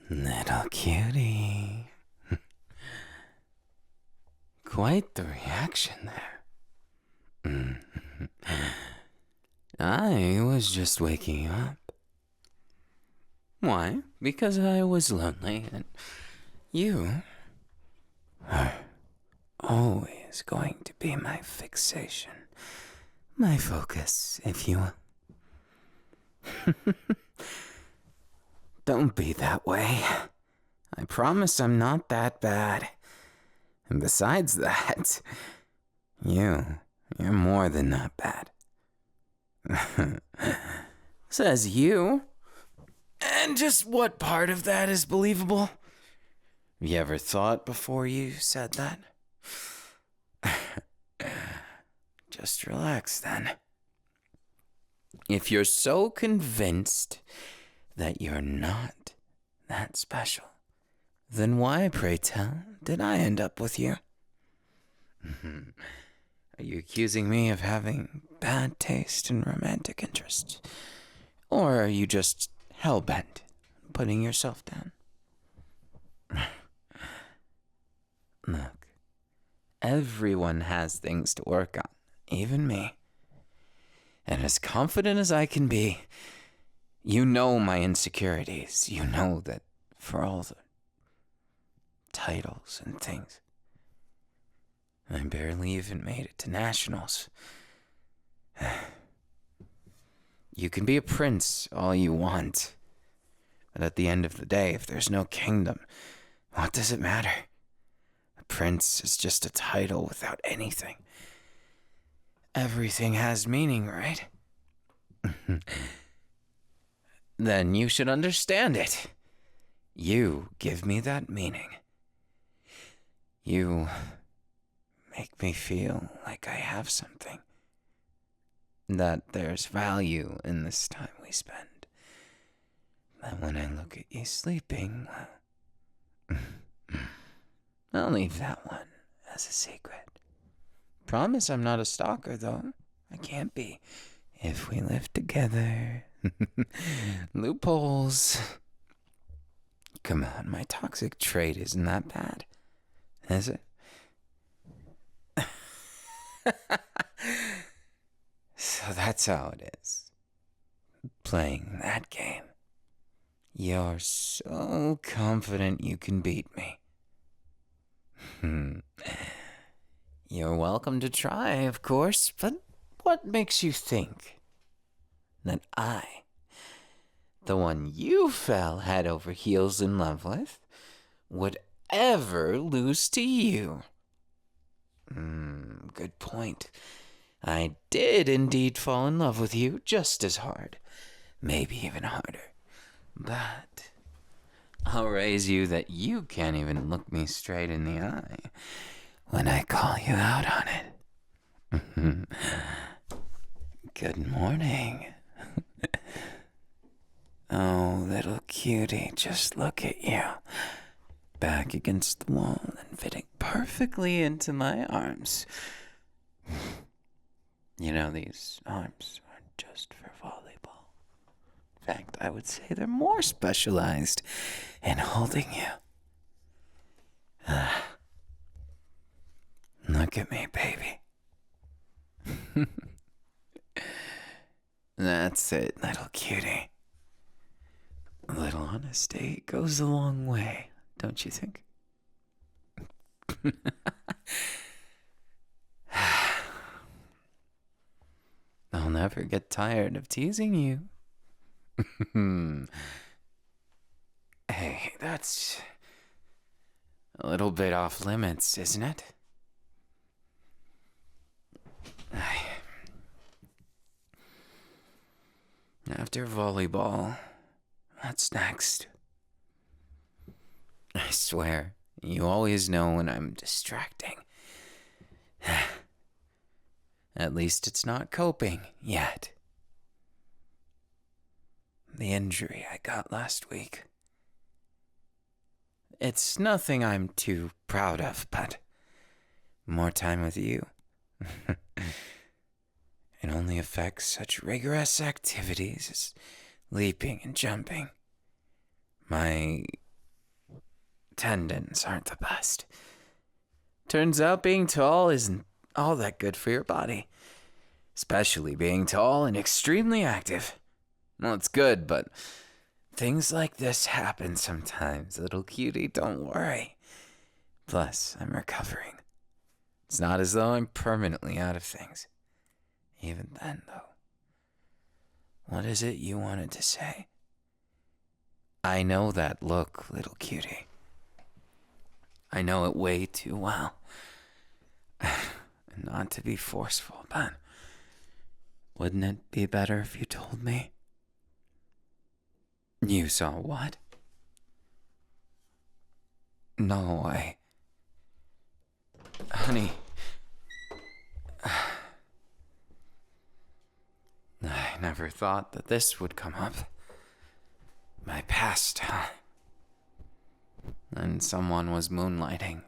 Little cutie. Quite the reaction there. I was just waking up. Why? Because I was lonely, and you are always going to be my fixation. My focus, if you will. Don't be that way. I promise I'm not that bad. And besides that, you're more than not bad. Says you. And just what part of that is believable? Have you ever thought before you said that? Just relax then. If you're so convinced that you're not that special, then why, pray tell, did I end up with you? Are you accusing me of having bad taste in romantic interests? Or are you just hell-bent on putting yourself down? Look, everyone has things to work on, even me. And as confident as I can be, you know my insecurities. You know that for all the titles and things, I barely even made it to nationals. You can be a prince all you want, but at the end of the day, if there's no kingdom, what does it matter? A prince is just a title without anything. Everything has meaning, right? Then you should understand it. You give me that meaning. You make me feel like I have something. That there's value in this time we spend. That when I look at you sleeping, well, I'll leave that one as a secret. Promise I'm not a stalker, though. I can't be. If we live together. Loopholes. Come on, my toxic trait isn't that bad, is it? So that's how it is. Playing that game. You're so confident you can beat me. You're welcome to try, of course, but what makes you think that I, the one you fell head over heels in love with, would ever lose to you? Good point. I did indeed fall in love with you just as hard, maybe even harder. But I'll raise you that you can't even look me straight in the eye when I call you out on it. Good morning. Oh, little cutie, just look at you. Back against the wall and fitting perfectly into my arms. You know, these arms aren't just for volleyball. In fact, I would say they're more specialized in holding you. Look at me, baby. That's it, little cutie. A little honesty goes a long way, don't you think? I'll never get tired of teasing you. Hey, that's a little bit off limits, isn't it? After volleyball, what's next? I swear, you always know when I'm distracting. At least it's not coping yet. The injury I got last week. It's nothing I'm too proud of, but more time with you. It only affects such rigorous activities as leaping and jumping. My tendons aren't the best. Turns out being tall isn't all that good for your body. Especially being tall and extremely active. Well, it's good, but things like this happen sometimes, little cutie, don't worry. Plus, I'm recovering. It's not as though I'm permanently out of things. Even then, though. What is it you wanted to say? I know that look, little cutie. I know it way too well. And not to be forceful, but wouldn't it be better if you told me? You saw what? No, Honey. I never thought that this would come up. My past, huh? And someone was moonlighting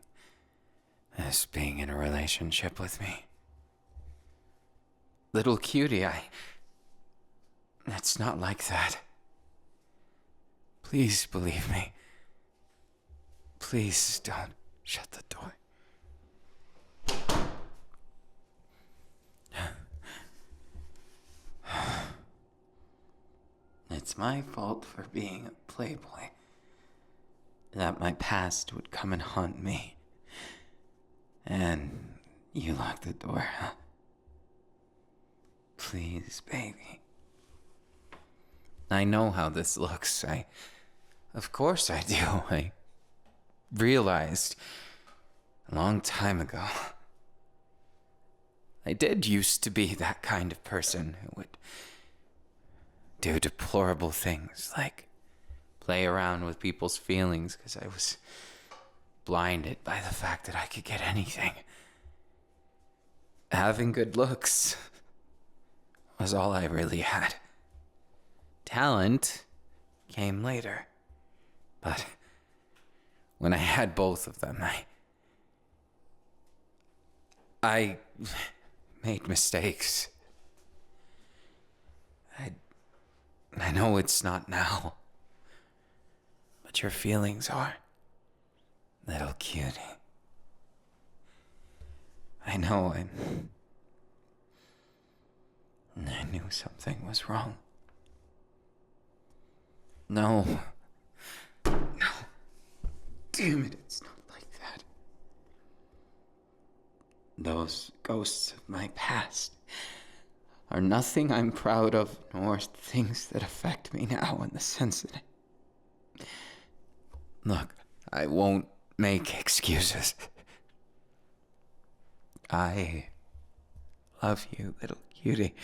as being in a relationship with me. Little cutie, It's not like that. Please believe me. Please don't shut the door. It's my fault for being a playboy. That my past would come and haunt me. And you locked the door, huh? Please, baby. I know how this looks. Of course I do. I realized a long time ago. I did used to be that kind of person who would do deplorable things like play around with people's feelings because I was blinded by the fact that I could get anything. Having good looks was all I really had. Talent came later. But when I had both of them, I made mistakes. I know it's not now, but your feelings are, little cutie. I know I knew something was wrong. No. Damn it, it's not like that. Those ghosts of my past are nothing I'm proud of, nor things that affect me now in the sense that Look, I won't make excuses. I love you, little cutie.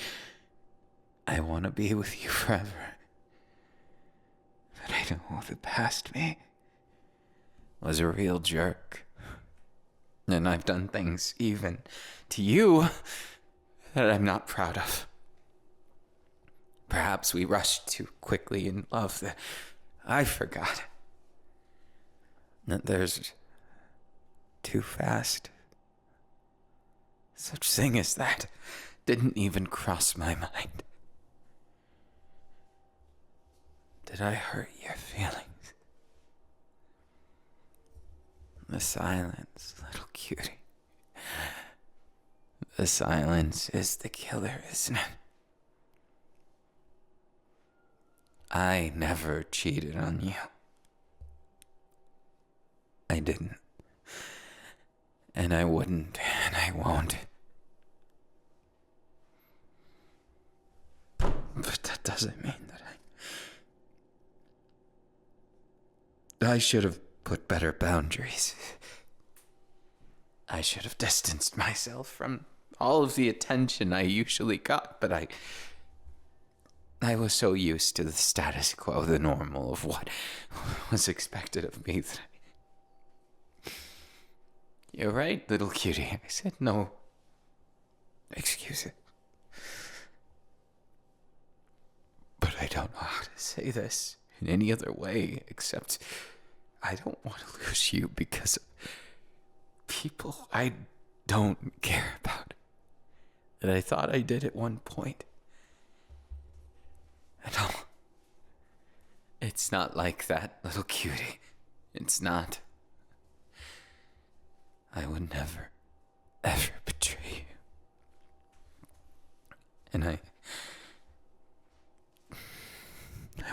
I want to be with you forever. But I know the past me was a real jerk. And I've done things even to you that I'm not proud of. Perhaps we rushed too quickly in love that I forgot that there's too fast. Such thing as that didn't even cross my mind. Did I hurt your feelings? The silence, little cutie. The silence is the killer, isn't it? I never cheated on you. I didn't. And I wouldn't, and I won't. But that doesn't mean that I should have put better boundaries. I should have distanced myself from all of the attention I usually got, but I was so used to the status quo, the normal of what was expected of me that You're right, little cutie. I said no. Excuse it. But I don't know how to say this in any other way except I don't want to lose you because of people I don't care about. That I thought I did at one point. No. It's not like that, little cutie. It's not. I would never, ever betray you. And I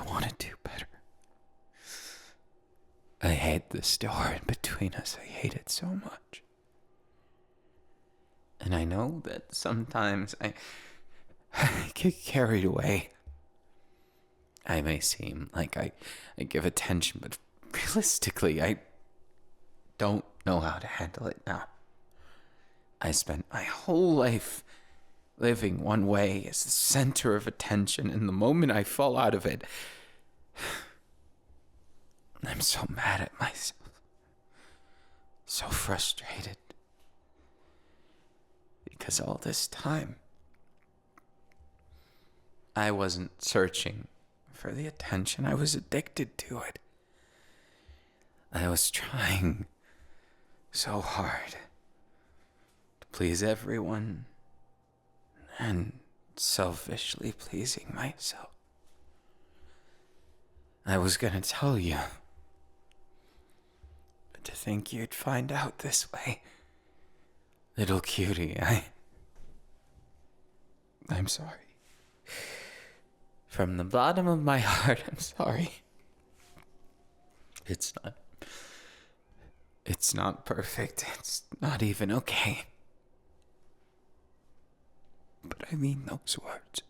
want to do better. I hate this door in between us. I hate it so much. And I know that sometimes I get carried away. I may seem like I give attention, but realistically, I don't know how to handle it now. I spent my whole life living one way as the center of attention, and the moment I fall out of it, I'm so mad at myself. So frustrated. Because all this time, I wasn't searching for the attention. I was addicted to it. I was trying so hard to please everyone and selfishly pleasing myself. I was gonna tell you, but to think you'd find out this way, little cutie, I'm sorry. From the bottom of my heart, I'm sorry. It's not perfect. It's not even okay. But I mean those words.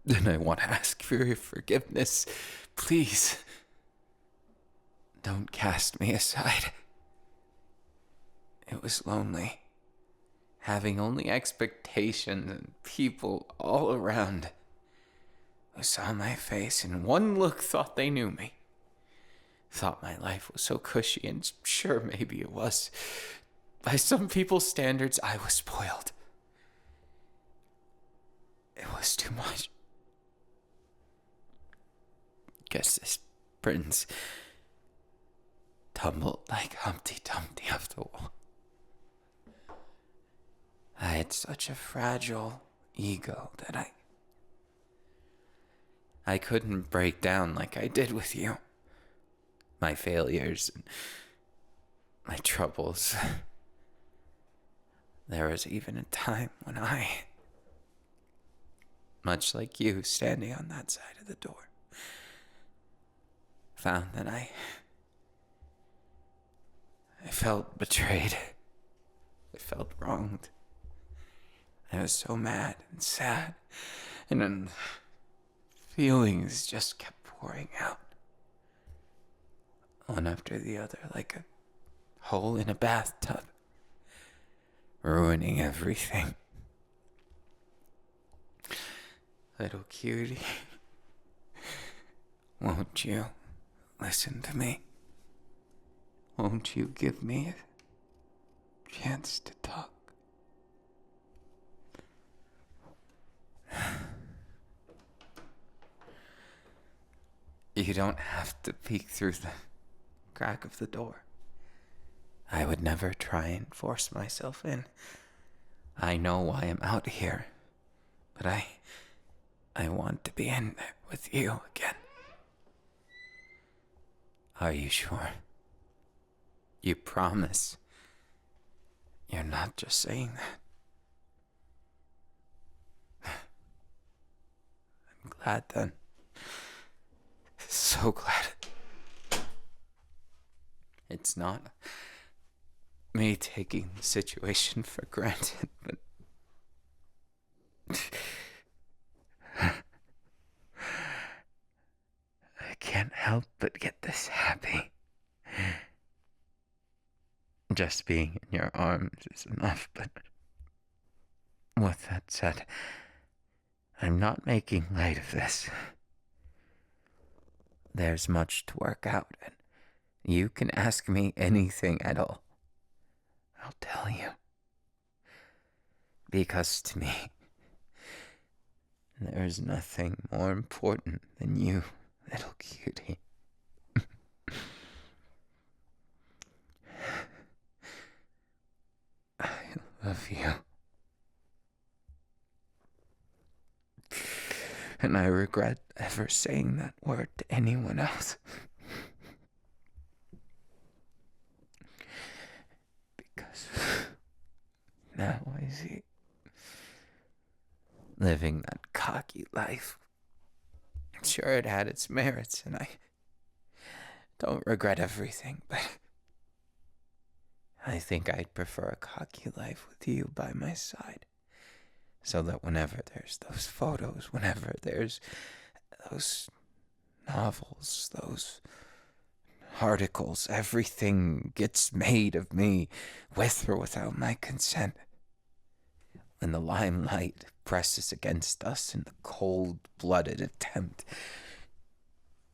And I want to ask for your forgiveness. Please, don't cast me aside. It was lonely. Having only expectations and people all around who saw my face and one look thought they knew me. Thought my life was so cushy, and sure, maybe it was. By some people's standards, I was spoiled. It was too much. Guess this prince tumbled like Humpty Dumpty off the wall. I had such a fragile ego that I couldn't break down like I did with you. My failures and my troubles. There was even a time when I, much like you standing on that side of the door, found that I felt betrayed. I felt wronged. I was so mad and sad, and then feelings just kept pouring out, one after the other, like a hole in a bathtub, ruining everything. Little cutie, won't you listen to me? Won't you give me a chance to talk? You don't have to peek through the crack of the door. I would never try and force myself in. I know why I'm out here, but I want to be in there with you again. Are you sure? You promise you're not just saying that? I'm glad then. So glad. It's not me taking the situation for granted, but I can't help but get this happy. Just being in your arms is enough, but with that said, I'm not making light of this. There's much to work out, and you can ask me anything at all. I'll tell you. Because to me, there's nothing more important than you, little cutie. I love you. And I regret ever saying that word to anyone else. Now I see. Living that cocky life. Sure, it had its merits, and I don't regret everything, but I think I'd prefer a cocky life with you by my side. So that whenever there's those photos, whenever there's those novels, those articles, everything gets made of me, with or without my consent. When the limelight presses against us in the cold-blooded attempt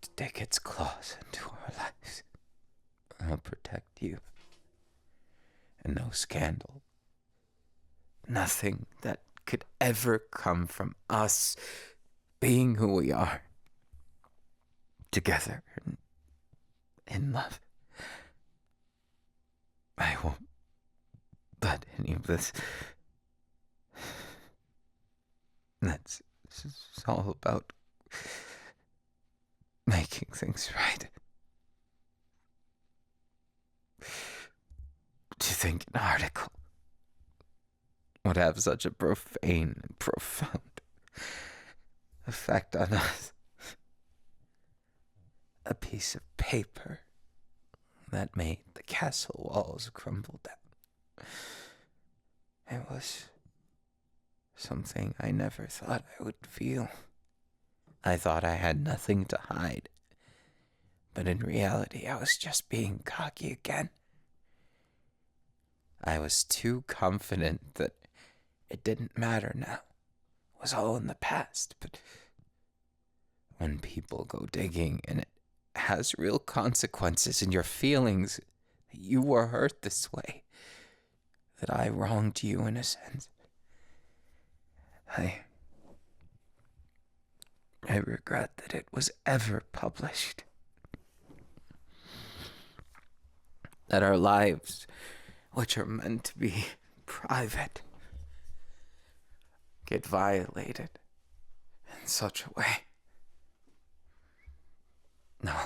to dig its claws into our lives, I'll protect you. And no scandal, nothing that could ever come from us being who we are, together in love. I won't let any of this. That's all about making things right. Do you think an article would have such a profane and profound effect on us? A piece of paper that made the castle walls crumble down. It was something I never thought I would feel. I thought I had nothing to hide. But in reality, I was just being cocky again. I was too confident that it didn't matter now. It was all in the past. But when people go digging and it has real consequences in your feelings, that you were hurt this way, that I wronged you in a sense, I regret that it was ever published. That our lives, which are meant to be private, get violated in such a way. No,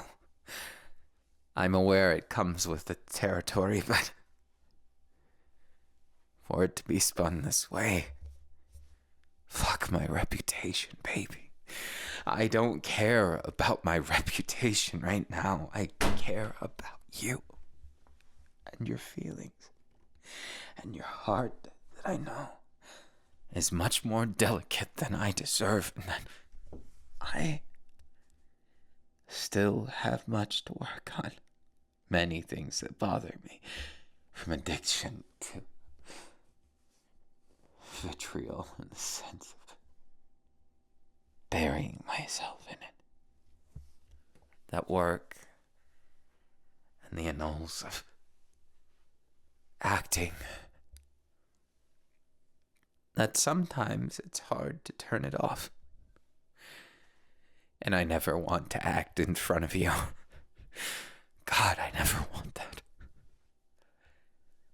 I'm aware it comes with the territory, but for it to be spun this way, fuck my reputation, baby. I don't care about my reputation right now. I care about you and your feelings and your heart that I know is much more delicate than I deserve, and that I still have much to work on. Many things that bother me, from addiction to vitriol in the sense of burying myself in it. That work and the annals of acting, that sometimes it's hard to turn it off. And I never want to act in front of you. God, I never want that.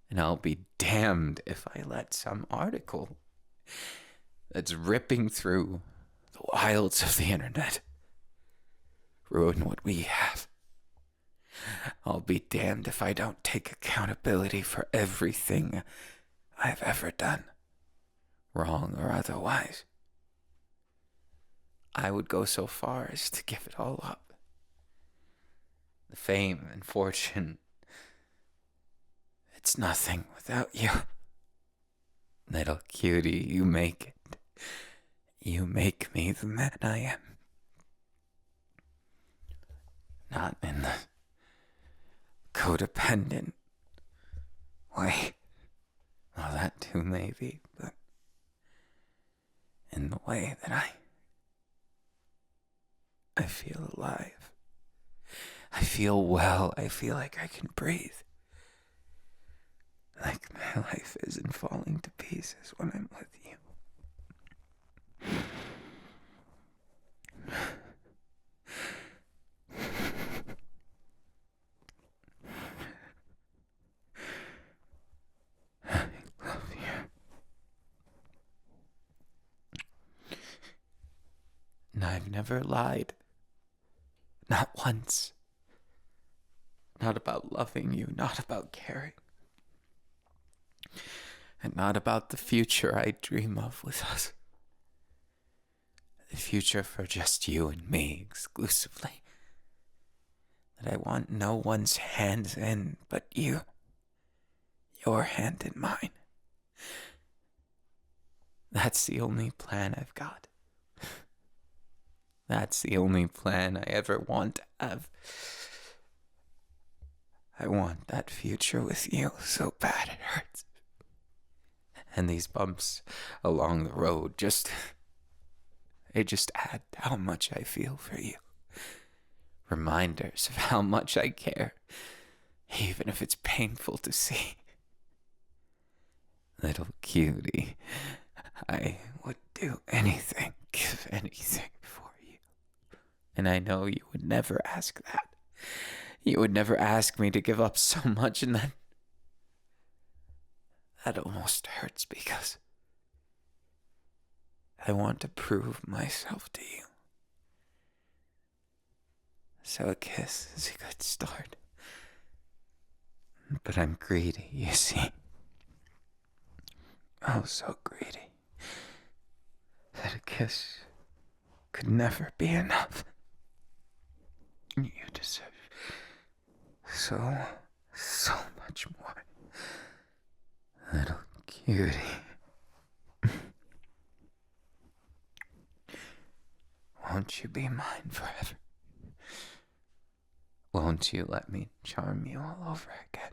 And I'll be damned if I let some article that's ripping through the wilds of the internet ruin what we have. I'll be damned if I don't take accountability for everything I've ever done, wrong or otherwise. I would go so far as to give it all up. The fame and fortune, it's nothing without you. Little cutie, you make it. You make me the man I am. Not in the codependent way. Well, that too maybe, but in the way that I feel alive. I feel well. I feel like I can breathe. Like my life isn't falling to pieces when I'm with you. I love you. And I've never lied. Not once. Not about loving you, not about caring. and not about the future I dream of with us. The future for just you and me exclusively. That I want no one's hands in but you. Your hand in mine. That's the only plan I've got. That's the only plan I ever want to have. I want that future with you so bad it hurts. And these bumps along the road they just add to how much I feel for you. Reminders of how much I care, even if it's painful to see. Little cutie, I would do anything, give anything for you. And I know you would never ask that. You would never ask me to give up so much, and that almost hurts because I want to prove myself to you. So a kiss is a good start. But I'm greedy, you see. Oh, so greedy. That a kiss could never be enough. You deserve so much more. Little cutie. Won't you be mine forever? Won't you let me charm you all over again?